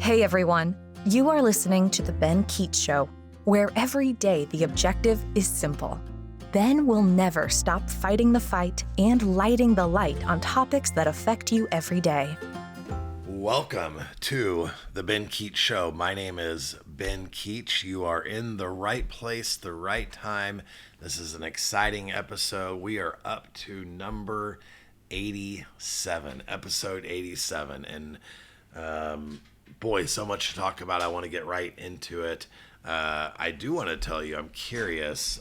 Hey everyone, you are listening to The Ben Keech Show, where every day the objective is simple. Ben will never stop fighting the fight and lighting the light on topics that affect you every day. Welcome to The Ben Keech Show. My name is Ben Keech. You are in the right place, the right time. This is an exciting episode. We are up to number 87, episode 87. And boy, so much to talk about. I want to get right into it. I do want to tell you, I'm curious,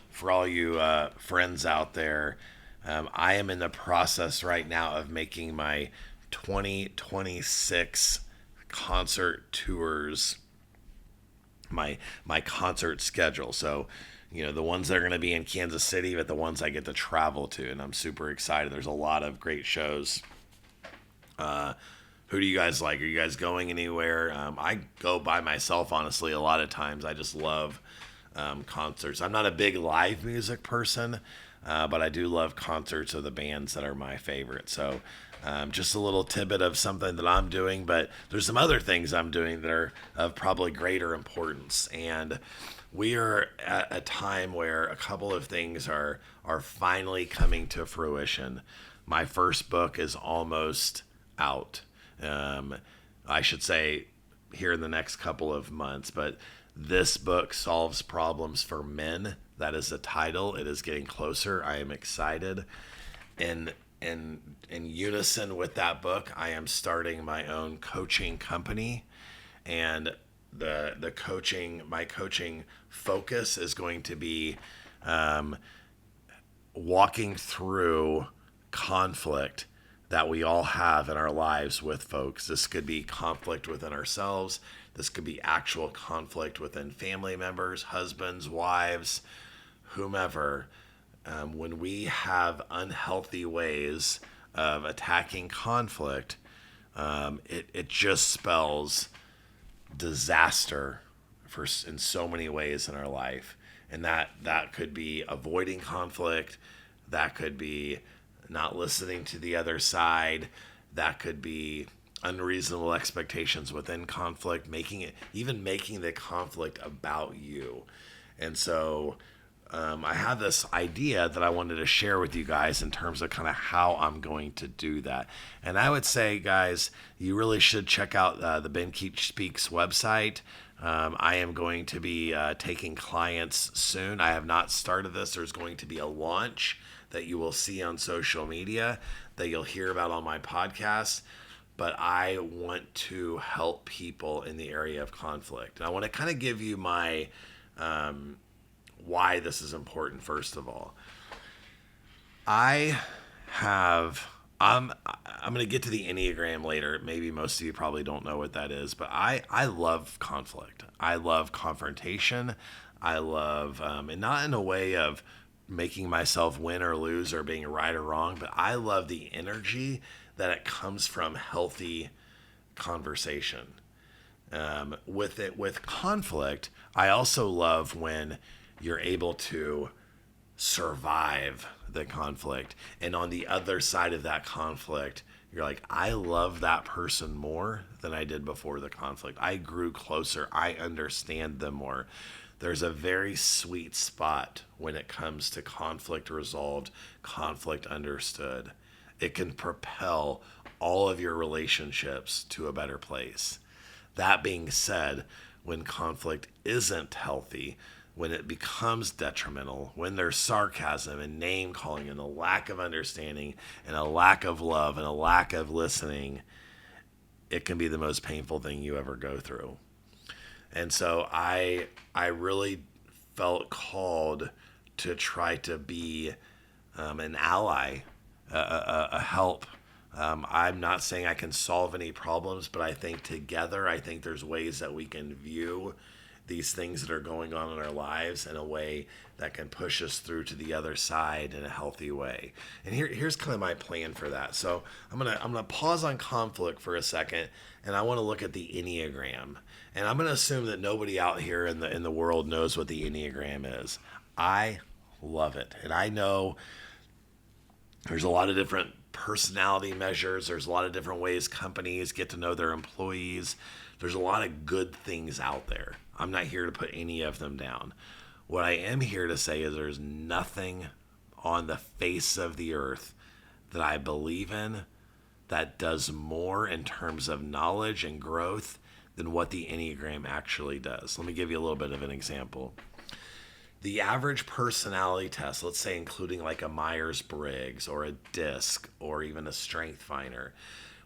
for all you friends out there, I am in the process right now of making my 2026 concert tours, my concert schedule. So, the ones that are going to be in Kansas City, but the ones I get to travel to, and I'm super excited. There's a lot of great shows. Who do you guys like? Are you guys going anywhere? I go by myself, honestly, a lot of times. I just love concerts. I'm not a big live music person, but I do love concerts of the bands that are my favorite. So just a little tidbit of something that I'm doing, but there's some other things I'm doing that are of probably greater importance. And we are at a time where a couple of things are finally coming to fruition. My first book is almost out. I should say here in the next couple of months, but this book solves problems for men. That is the title. It is getting closer. I am excited. And in unison with that book, I am starting my own coaching company, and my coaching focus is going to be walking through conflict that we all have in our lives with folks. This could be conflict within ourselves. This could be actual conflict within family members, husbands, wives, whomever. When we have unhealthy ways of attacking conflict, it just spells disaster in so many ways in our life. And that could be avoiding conflict. That could be not listening to the other side. That could be unreasonable expectations within conflict, making the conflict about you. And so I have this idea that I wanted to share with you guys in terms of kind of how I'm going to do that. And I would say, guys, you really should check out the Ben Keech Speaks website. I am going to be taking clients soon. I have not started this. There's going to be a launch that you will see on social media, that you'll hear about on my podcast. But I want to help people in the area of conflict. And I want to kind of give you my why this is important, first of all. I'm going to get to the Enneagram later. Maybe most of you probably don't know what that is, but I love conflict. I love confrontation. I love, and not in a way of making myself win or lose or being right or wrong, but I love the energy that it comes from healthy conversation. With conflict, I also love when you're able to survive the conflict, and on the other side of that conflict, you're like, I love that person more than I did before the conflict. I grew closer. I understand them more. There's a very sweet spot when it comes to conflict resolved, conflict understood. It can propel all of your relationships to a better place. That being said, when conflict isn't healthy, when it becomes detrimental, when there's sarcasm and name calling and a lack of understanding and a lack of love and a lack of listening, it can be the most painful thing you ever go through. And so I really felt called to try to be an ally, a help. I'm not saying I can solve any problems, but I think there's ways that we can view these things that are going on in our lives in a way that can push us through to the other side in a healthy way. And here's kind of my plan for that. So I'm gonna pause on conflict for a second, and I want to look at the Enneagram. And I'm gonna assume that nobody out here in the world knows what the Enneagram is. I love it, and I know there's a lot of different personality measures. There's a lot of different ways companies get to know their employees. There's a lot of good things out there. I'm not here to put any of them down. What I am here to say is there's nothing on the face of the earth that I believe in that does more in terms of knowledge and growth than what the Enneagram actually does. Let me give you a little bit of an example. The average personality test, let's say including like a Myers-Briggs or a DISC or even a Strength Finder,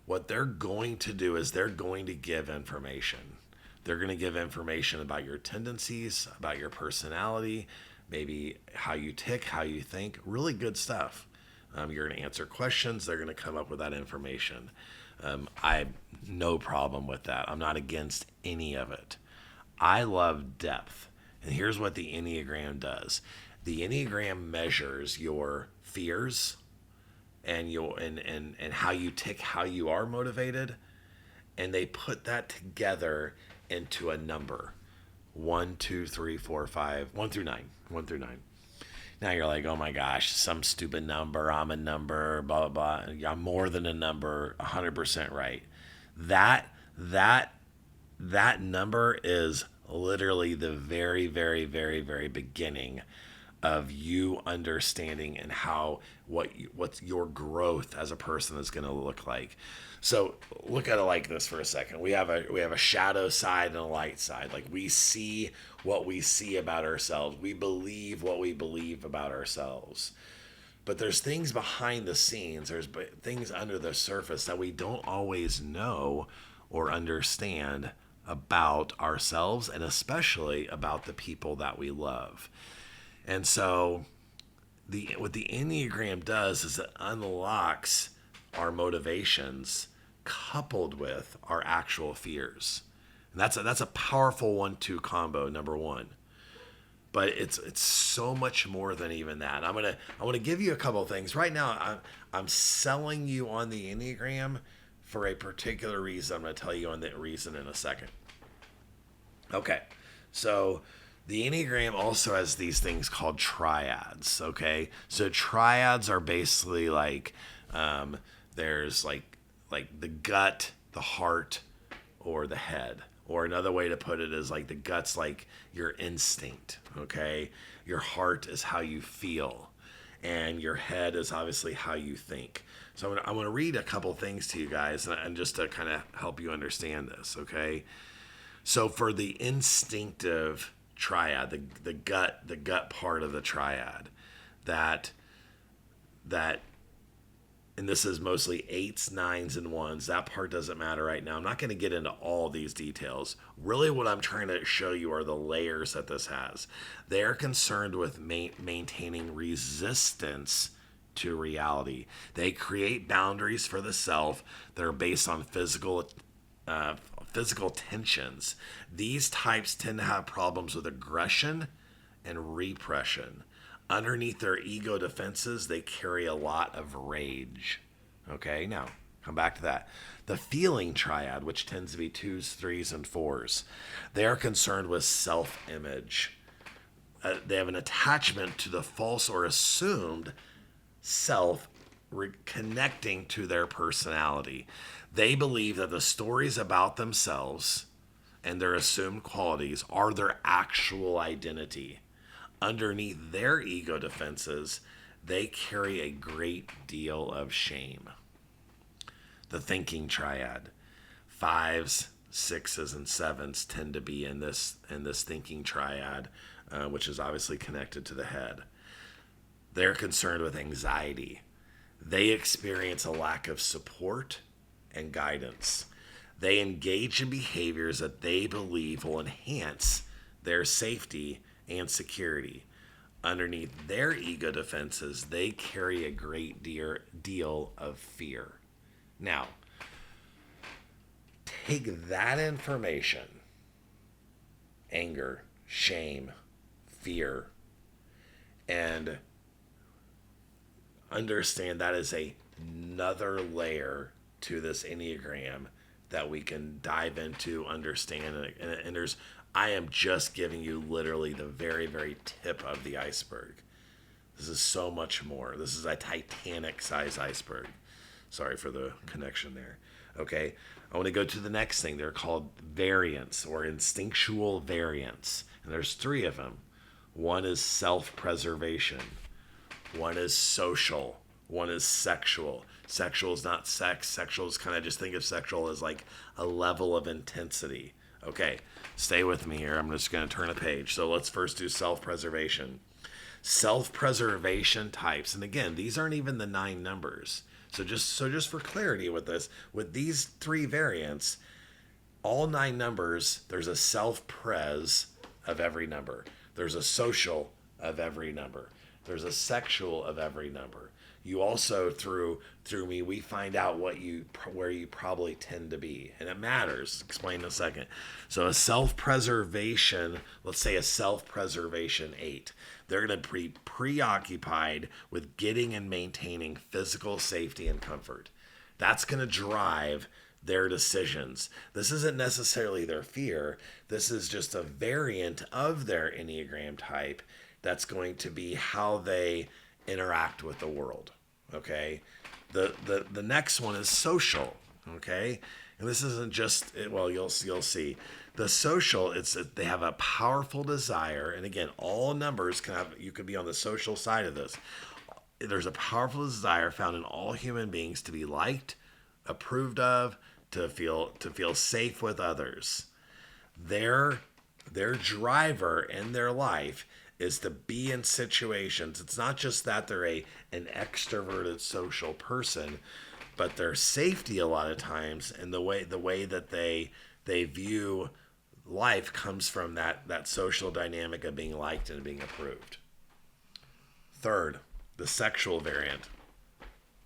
what they're going to do is they're going to give information. They're going to give information about your tendencies, about your personality, maybe how you tick, how you think, really good stuff. You're going to answer questions. They're going to come up with that information. I have no problem with that. I'm not against any of it. I love depth. And here's what the Enneagram does. The Enneagram measures your fears and how you tick, how you are motivated. And they put that together into a number. 1, 2, 3, 4, 5, 1 through 9. 1 through 9. Now you're like, oh my gosh, some stupid number. I'm a number, blah, blah, blah. I'm more than a number, 100% right. That number is literally the very, very, very, very beginning of you understanding and what's your growth as a person is going to look like. So look at it like this for a second. We have a shadow side and a light side. Like we see what we see about ourselves. We believe what we believe about ourselves. But there's things behind the scenes. There's things under the surface that we don't always know or understand about ourselves, and especially about the people that we love. And so what the Enneagram does is it unlocks our motivations coupled with our actual fears. And that's a powerful 1-2 combo, number one. But it's so much more than even that. I want to give you a couple of things. Right now, I'm selling you on the Enneagram for a particular reason. I'm going to tell you on that reason in a second. Okay, so the Enneagram also has these things called triads, okay? So triads are basically like, there's like the gut, the heart, or the head. Or another way to put it is like the gut's like your instinct, okay? Your heart is how you feel. And your head is obviously how you think. So I'm going to read a couple things to you guys and just to kind of help you understand this, okay? So for the instinctive triad, the gut part of the triad, that and this is mostly 8s, 9s, and 1s. That part doesn't matter right now. I'm not going to get into all these details. Really what I'm trying to show you are the layers that this has. They're concerned with maintaining resistance to reality. They create boundaries for the self that are based on physical tensions. These types tend to have problems with aggression and repression. Underneath their ego defenses, they carry a lot of rage. Okay, now come back to that. The feeling triad, which tends to be 2s, 3s, and 4s, they are concerned with self-image. They have an attachment to the false or assumed self connecting to their personality. They believe that the stories about themselves and their assumed qualities are their actual identity. Underneath their ego defenses, they carry a great deal of shame. The thinking triad, 5s, 6s, and 7s tend to be in this thinking triad, which is obviously connected to the head. They're concerned with anxiety. They experience a lack of support and guidance. They engage in behaviors that they believe will enhance their safety and security. Underneath their ego defenses, they carry a great deal of fear. Now, take that information, anger, shame, fear, and understand that is another layer to this Enneagram that we can dive into, understand, and I am just giving you literally the very, very tip of the iceberg. This is so much more. This is a Titanic-sized iceberg. Sorry for the connection there. Okay, I want to go to the next thing. They're called variants or instinctual variants. And there's three of them. One is self-preservation. One is social. One is sexual. Sexual is not sex. Sexual is kind of, just think of sexual as like a level of intensity. Okay, stay with me here. I'm just going to turn a page. So let's first do self-preservation. Self-preservation types. And again, these aren't even the 9 numbers. So just for clarity with this, with these 3 variants, all 9 numbers, there's a self-pres of every number. There's a social of every number. There's a sexual of every number. You also, through me, we find out where you probably tend to be. And it matters. Explain in a second. So a self-preservation, let's say a self-preservation 8. They're going to be preoccupied with getting and maintaining physical safety and comfort. That's going to drive their decisions. This isn't necessarily their fear. This is just a variant of their Enneagram type that's going to be how they interact with the world. Okay, the next one is social. Okay, and this isn't just, well, you'll see the social. They have a powerful desire, and again, all numbers you could be on the social side of this. There's a powerful desire found in all human beings to be liked, approved of, to feel safe with others. Their driver in their life is to be in situations. It's not just that they're an extroverted social person, but their safety a lot of times and the way that they view life comes from that social dynamic of being liked and being approved. Third, the sexual variant.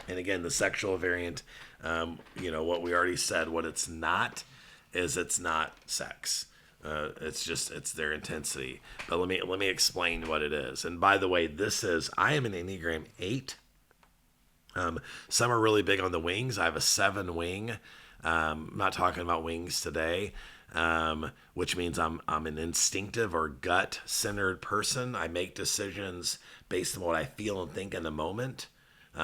And again, the sexual variant, what we already said, what it's not is it's not sex. It's their intensity. But let me explain what it is. And by the way, I am an Enneagram 8. Some are really big on the wings. I have a 7 wing. I'm not talking about wings today, which means I'm an instinctive or gut-centered person. I make decisions based on what I feel and think in the moment.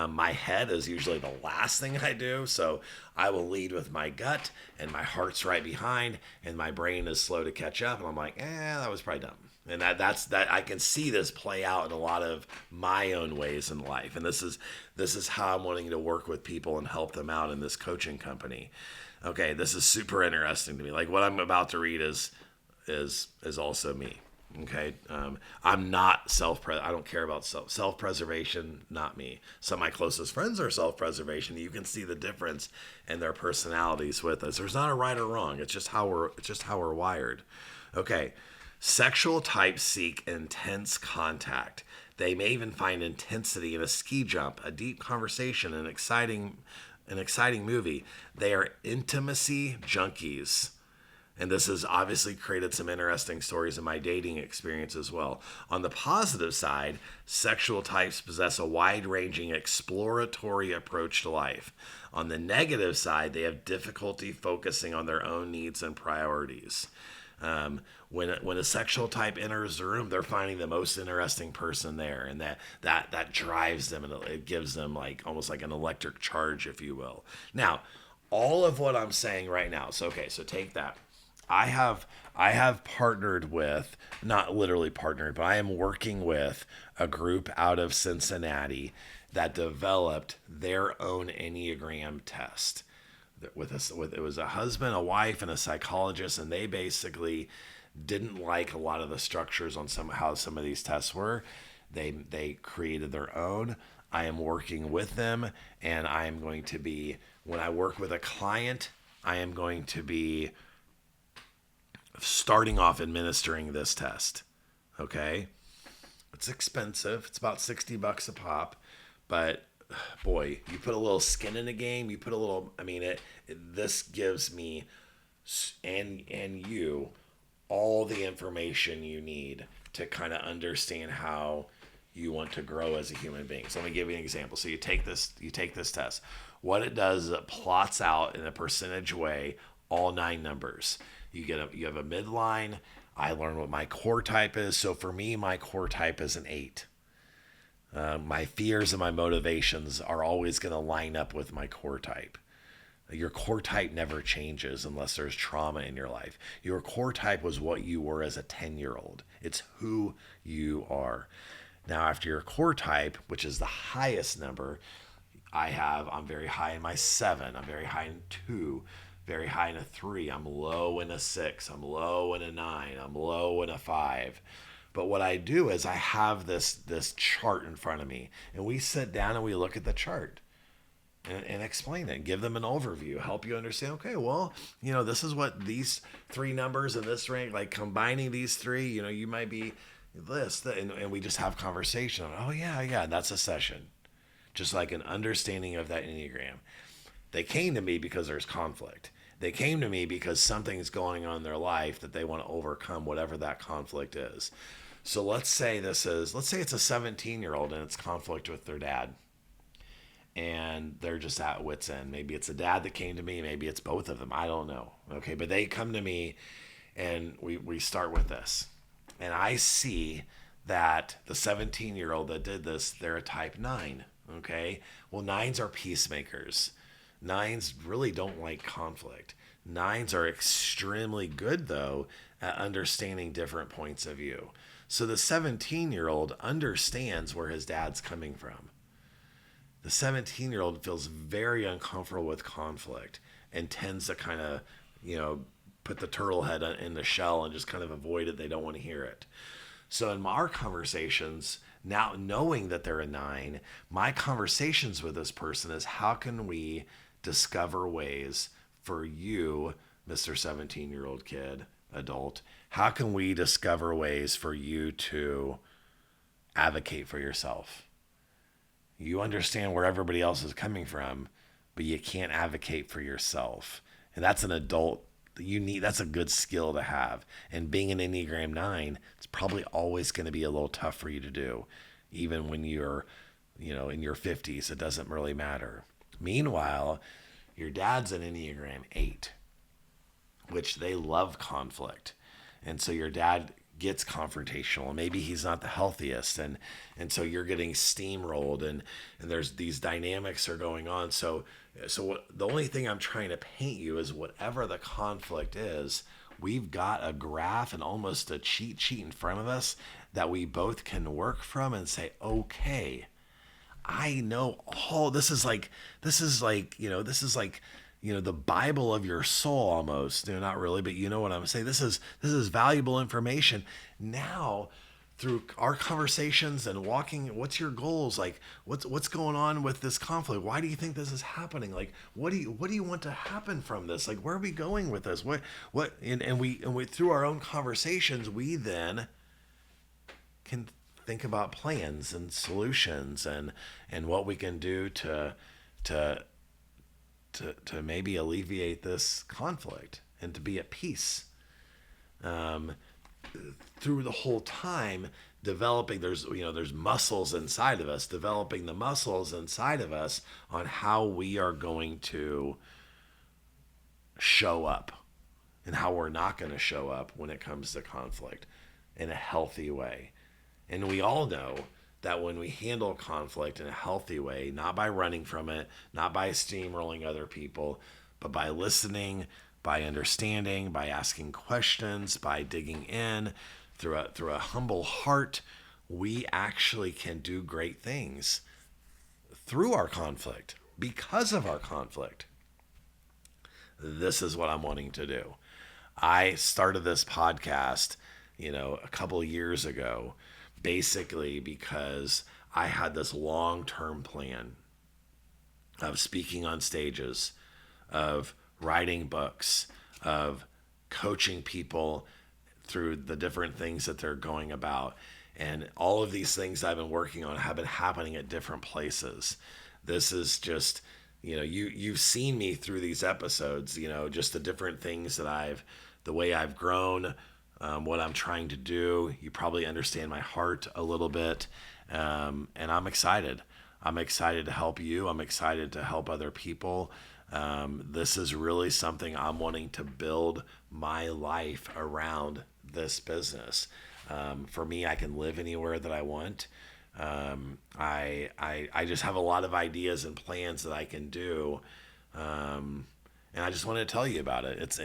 My head is usually the last thing I do, so I will lead with my gut, and my heart's right behind, and my brain is slow to catch up, and I'm like, that was probably dumb. And that's I can see this play out in a lot of my own ways in life, and this is how I'm wanting to work with people and help them out in this coaching company. Okay, this is super interesting to me. Like what I'm about to read is also me. Okay, I'm not I don't care about self-preservation, not me. Some of my closest friends are self-preservation. You can see the difference in their personalities with us. There's not a right or wrong. It's just how we're wired. Okay, sexual types seek intense contact. They may even find intensity in a ski jump, a deep conversation, an exciting movie. They are intimacy junkies. And this has obviously created some interesting stories in my dating experience as well. On the positive side, sexual types possess a wide-ranging exploratory approach to life. On the negative side, they have difficulty focusing on their own needs and priorities. When a sexual type enters the room, they're finding the most interesting person there, and that drives them, and it gives them almost like an electric charge, if you will. Now, all of what I'm saying right now, so take that. I have partnered with, not literally partnered, but I am working with a group out of Cincinnati that developed their own Enneagram test. It was a husband, a wife, and a psychologist, and they basically didn't like a lot of the structures on how some of these tests were. They created their own. I am working with them, and I am going to be, when I work with a client, I am going to be starting off administering this test. Okay, it's expensive. It's about $60 a pop, but boy, you put a little skin in the game. You put a little. This gives me and you all the information you need to kind of understand how you want to grow as a human being. So let me give you an example. So you take this test. What it does is it plots out in a percentage way all 9 numbers. You have a midline. I learn what my core type is. So for me, my core type is an 8. My fears and my motivations are always going to line up with my core type. Your core type never changes unless there's trauma in your life. Your core type was what you were as a 10-year-old. It's who you are. Now, after your core type, which is the highest number, I'm very high in my 7. I'm very high in 2, very high in a 3. I'm low in a 6. I'm low in a 9. I'm low in a 5. But what I do is I have this chart in front of me, and we sit down and we look at the chart. And explain it, give them an overview, help you understand, okay, well, this is what these 3 numbers in this rank, like combining these 3, you might be this, and we just have conversation. Oh, yeah, that's a session. Just like an understanding of that Enneagram. They came to me because there's conflict. They came to me because something's going on in their life that they want to overcome, whatever that conflict is. So let's say it's a 17-year-old and it's conflict with their dad. And they're just at wit's end. Maybe it's the dad that came to me. Maybe it's both of them. I don't know. Okay, but they come to me and we start with this. And I see that the 17-year-old that did this, they're a type 9. Okay, well, 9s are peacemakers. 9s really don't like conflict. 9s are extremely good, though, at understanding different points of view. So the 17-year-old understands where his dad's coming from. The 17-year-old feels very uncomfortable with conflict and tends to kind of, put the turtle head in the shell and just kind of avoid it. They don't want to hear it. So in our conversations, now knowing that they're a 9, my conversations with this person is, how can we discover ways for you, Mr. 17-year-old kid, adult, how can we discover ways for you to advocate for yourself? You understand where everybody else is coming from, but you can't advocate for yourself. And that's an adult, that's a good skill to have. And being an Enneagram 9, it's probably always going to be a little tough for you to do. Even when you're, in your 50s, it doesn't really matter. Meanwhile, your dad's an Enneagram 8, which they love conflict. And so your dad gets confrontational, and maybe he's not the healthiest, and so you're getting steamrolled, and there's these dynamics are going on. So the only thing I'm trying to paint you is, whatever the conflict is, we've got a graph and almost a cheat sheet in front of us that we both can work from and say, okay, I know all this is like the Bible of your soul almost. Not really, but you know what I'm saying. This is valuable information. Now, through our conversations and walking, what's your goals? Like, what's going on with this conflict? Why do you think this is happening? Like, what do you want to happen from this? Like, where are we going with this? And we through our own conversations, we then can think about plans and solutions and what we can do to maybe alleviate this conflict and to be at peace. Through the whole time developing, there's muscles inside of us, developing the muscles inside of us on how we are going to show up and how we're not going to show up when it comes to conflict in a healthy way. And we all know that when we handle conflict in a healthy way, not by running from it, not by steamrolling other people, but by listening, by understanding, by asking questions, by digging in through a humble heart, we actually can do great things through our conflict, because of our conflict. This is what I'm wanting to do. I started this podcast, a couple of years ago, basically because I had this long-term plan of speaking on stages, of writing books, of coaching people through the different things that they're going about. And all of these things I've been working on have been happening at different places. This is just, you've seen me through these episodes, just the different things that the way I've grown, what I'm trying to do. You probably understand my heart a little bit. And I'm excited. I'm excited to help you. I'm excited to help other people. This is really something I'm wanting to build my life around this business. For me, I can live anywhere that I want. I just have a lot of ideas and plans that I can do. And I just wanted to tell you about it.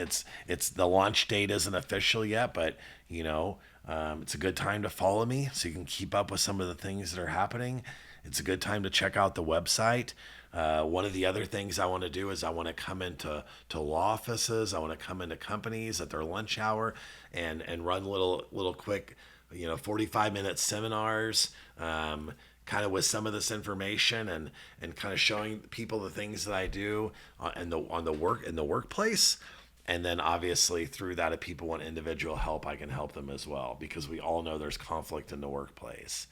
It's the launch date isn't official yet, but it's a good time to follow me so you can keep up with some of the things that are happening. It's a good time to check out the website. One of the other things I want to do is I want to come into law offices. I want to come into companies at their lunch hour and run little quick, 45-minute seminars, kind of with some of this information and kind of showing people the things that I do in the workplace. And then obviously through that, if people want individual help, I can help them as well, because we all know there's conflict in the workplace.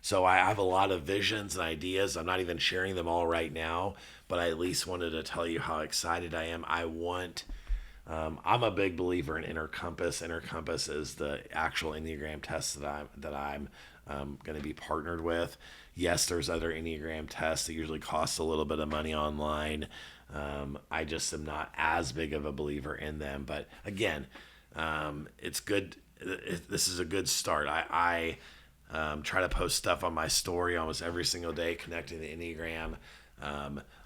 So I have a lot of visions and ideas. I'm not even sharing them all right now, but I at least wanted to tell you how excited I am. I'm a big believer in Inner Compass. Inner Compass is the actual Enneagram test that I'm going to be partnered with. Yes, there's other Enneagram tests that usually cost a little bit of money online. I just am not as big of a believer in them. But again, it's good. This is a good start. I try to post stuff on my story almost every single day connecting the Enneagram.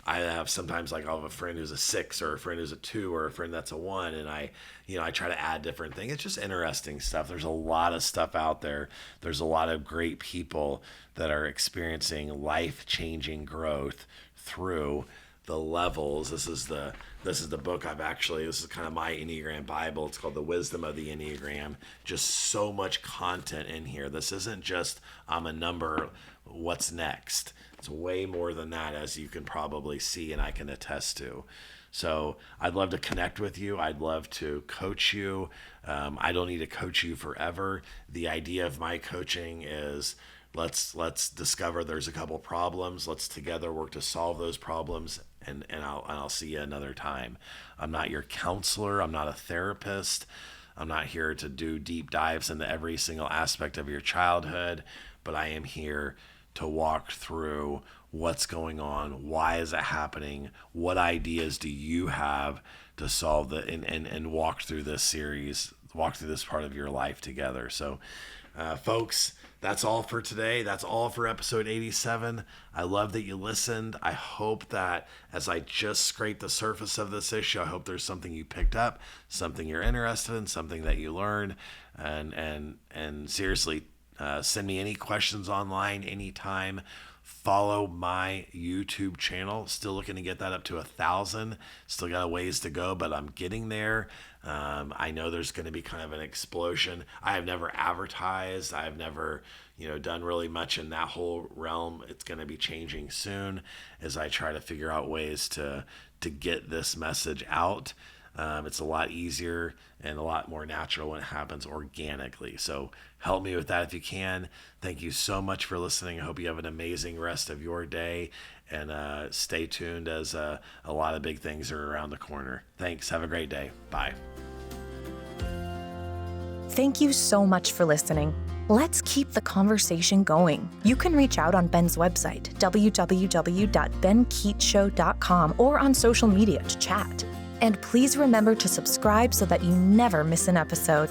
I have sometimes I'll have a friend who's a 6 or a friend who's a 2 or a friend that's a 1. And I try to add different things. It's just interesting stuff. There's a lot of stuff out there. There's a lot of great people that are experiencing life-changing growth through the levels. This is the book this is kind of my Enneagram Bible. It's called The Wisdom of the Enneagram. Just so much content in here. This isn't just I'm a number, what's next. It's way more than that, as you can probably see and I can attest to. So I'd love to connect with you. I'd love to coach you. I don't need to coach you forever. The idea of my coaching is let's discover there's a couple problems. Let's together work to solve those problems, and I'll see you another time. I'm not your counselor. I'm not a therapist. I'm not here to do deep dives into every single aspect of your childhood, but I am here to walk through what's going on, why is it happening, what ideas do you have to solve and walk through this series, walk through this part of your life together. So folks, that's all for today. That's all for episode 87. I love that you listened. I hope that as I just scraped the surface of this issue, I hope there's something you picked up, something you're interested in, something that you learned, and seriously, send me any questions online anytime. Follow my YouTube channel. Still looking to get that up to 1,000. Still got a ways to go, but I'm getting there. I know there's going to be kind of an explosion. I have never advertised. I've never, done really much in that whole realm. It's going to be changing soon as I try to figure out ways to get this message out. It's a lot easier and a lot more natural when it happens organically. So help me with that if you can. Thank you so much for listening. I hope you have an amazing rest of your day, and stay tuned as a lot of big things are around the corner. Thanks. Have a great day. Bye. Thank you so much for listening. Let's keep the conversation going. You can reach out on Ben's website, www.benkeechshow.com, or on social media to chat. And please remember to subscribe so that you never miss an episode.